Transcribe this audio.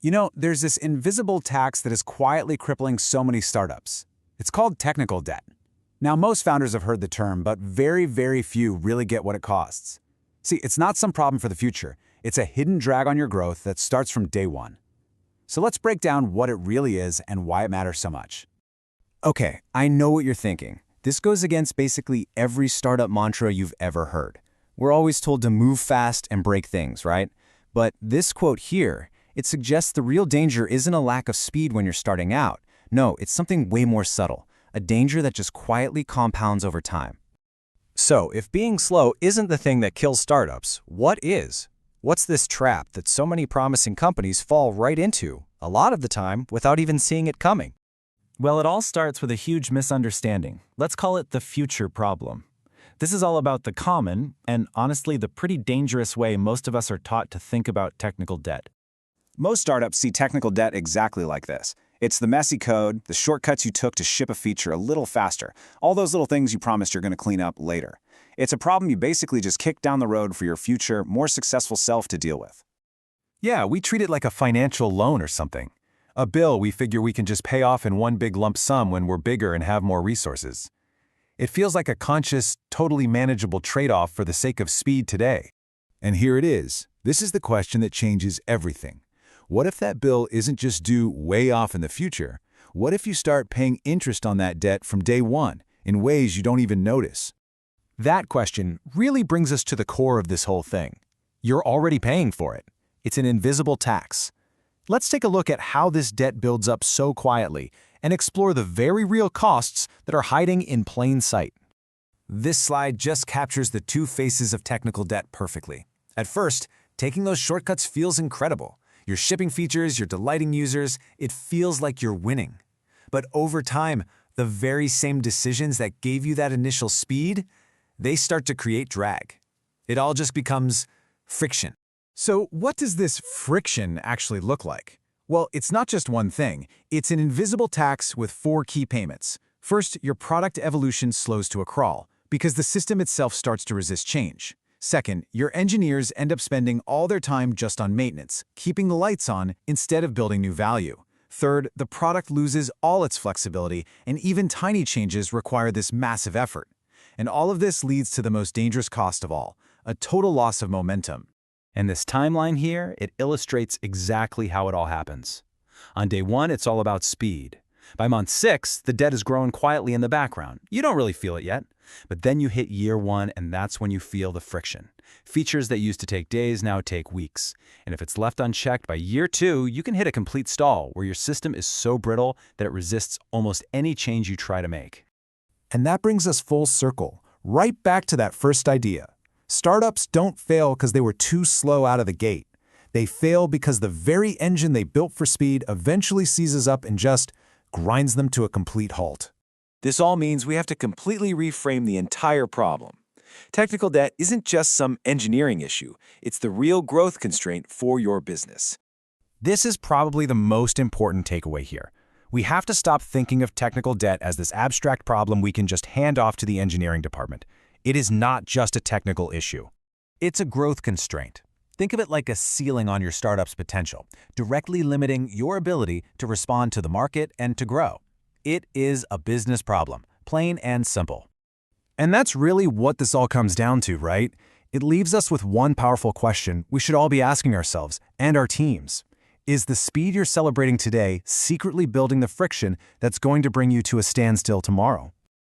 There's this invisible tax that is quietly crippling so many startups. It's called technical debt. Now, most founders have heard the term, but very, very few really get what it costs. See, it's not some problem for the future. It's a hidden drag on your growth that starts from day one. So let's break down what it really is and why it matters so much. Okay, I know what you're thinking. This goes against basically every startup mantra you've ever heard. We're always told to move fast and break things, right? But this quote here, it suggests the real danger isn't a lack of speed when you're starting out. No, it's something way more subtle, a danger that just quietly compounds over time. So, if being slow isn't the thing that kills startups, what is? What's this trap that so many promising companies fall right into, a lot of the time, without even seeing it coming? Well, it all starts with a huge misunderstanding. Let's call it the future problem. This is all about the common, and honestly, the pretty dangerous way most of us are taught to think about technical debt. Most startups see technical debt exactly like this. It's the messy code, the shortcuts you took to ship a feature a little faster, all those little things you promised you're going to clean up later. It's a problem you basically just kick down the road for your future, more successful self to deal with. Yeah, we treat it like a financial loan or something. A bill we figure we can just pay off in one big lump sum when we're bigger and have more resources. It feels like a conscious, totally manageable trade-off for the sake of speed today. And here it is. This is the question that changes everything. What if that bill isn't just due way off in the future? What if you start paying interest on that debt from day one, in ways you don't even notice? That question really brings us to the core of this whole thing. You're already paying for it. It's an invisible tax. Let's take a look at how this debt builds up so quietly and explore the very real costs that are hiding in plain sight. This slide just captures the two faces of technical debt perfectly. At first, taking those shortcuts feels incredible. You're shipping features, you're delighting users, it feels like you're winning. But over time, the very same decisions that gave you that initial speed, they start to create drag. It all just becomes friction. So what does this friction actually look like? Well, it's not just one thing. It's an invisible tax with 4 key payments. First, your product evolution slows to a crawl because the system itself starts to resist change. Second, your engineers end up spending all their time just on maintenance, keeping the lights on instead of building new value. Third, the product loses all its flexibility, and even tiny changes require this massive effort. And all of this leads to the most dangerous cost of all, a total loss of momentum. And this timeline here, it illustrates exactly how it all happens. On day 1, it's all about speed. By month 6, the debt is growing quietly in the background. You don't really feel it yet. But then you hit year 1, and that's when you feel the friction. Features that used to take days now take weeks. And if it's left unchecked by year 2, you can hit a complete stall where your system is so brittle that it resists almost any change you try to make. And that brings us full circle, right back to that first idea. Startups don't fail because they were too slow out of the gate. They fail because the very engine they built for speed eventually seizes up and just grinds them to a complete halt. This all means we have to completely reframe the entire problem. Technical debt isn't just some engineering issue, it's the real growth constraint for your business. This is probably the most important takeaway here. We have to stop thinking of technical debt as this abstract problem we can just hand off to the engineering department. It is not just a technical issue. It's a growth constraint. Think of it like a ceiling on your startup's potential, directly limiting your ability to respond to the market and to grow. It is a business problem, plain and simple. And that's really what this all comes down to, right? It leaves us with one powerful question we should all be asking ourselves and our teams. Is the speed you're celebrating today secretly building the friction that's going to bring you to a standstill tomorrow?